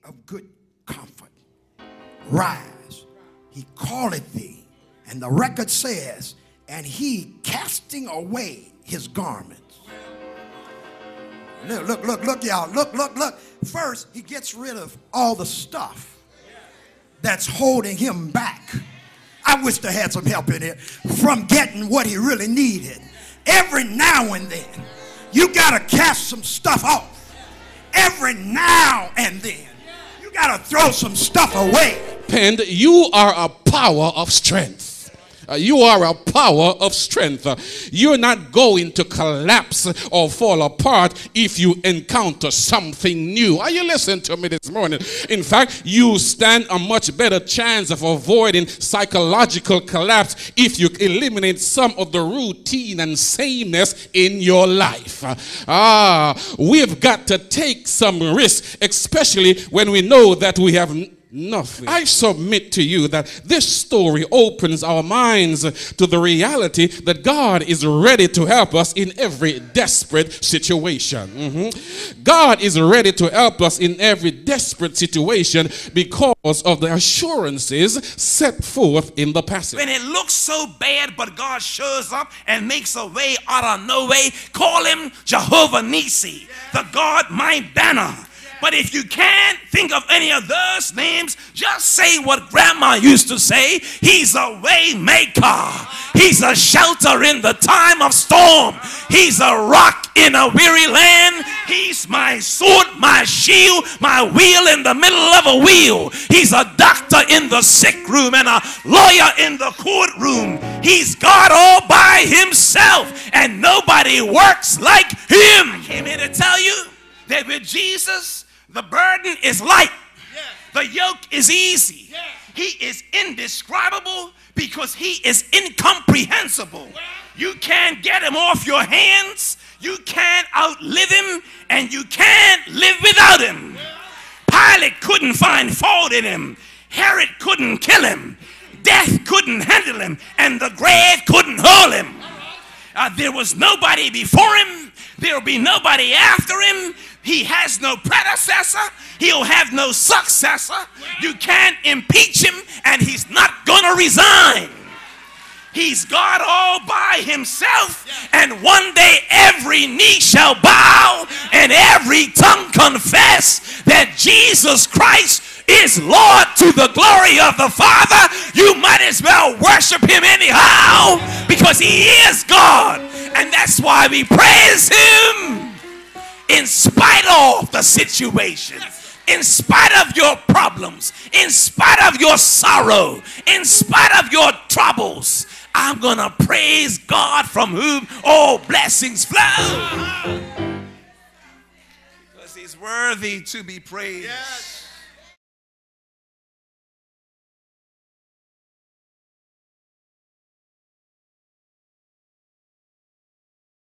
be of good comfort. Rise, he calleth thee. And the record says, and he casting away his garments. Look, y'all. Look. First, he gets rid of all the stuff that's holding him back. I wish there had some help in it from getting what he really needed. Every now and then, you got to cast some stuff off. Every now and then, you got to throw some stuff away. And you are a power of strength. You are a power of strength. You're not going to collapse or fall apart if you encounter something new. Are you listening to me this morning? In fact, you stand a much better chance of avoiding psychological collapse if you eliminate some of the routine and sameness in your life. We've got to take some risks, especially when we know that we have nothing. I submit to you that this story opens our minds to the reality that God is ready to help us in every desperate situation. God is ready to help us in every desperate situation because of the assurances set forth in the passage. When it looks so bad, but God shows up and makes a way out of no way, call him Jehovah Nissi, the God my banner. But if you can't think of any of those names, just say what grandma used to say. He's a way maker. He's a shelter in the time of storm. He's a rock in a weary land. He's my sword, my shield, my wheel in the middle of a wheel. He's a doctor in the sick room and a lawyer in the courtroom. He's God all by himself, and nobody works like him. I came here to tell you that with Jesus, the burden is light. The yoke is easy. He is indescribable because he is incomprehensible. You can't get him off your hands. You can't outlive him, and you can't live without him. Pilate couldn't find fault in him. Herod couldn't kill him. Death couldn't handle him, and the grave couldn't hold him. There was nobody before him. There'll be nobody after him. He has no predecessor. He'll have no successor. You can't impeach him, and he's not going to resign. He's God all by himself, and one day every knee shall bow and every tongue confess that Jesus Christ is Lord to the glory of the Father. You might as well worship him anyhow because he is God, and that's why we praise him. In spite of the situation, in spite of your problems, in spite of your sorrow, in spite of your troubles, I'm going to praise God from whom all blessings flow. Because he's worthy to be praised.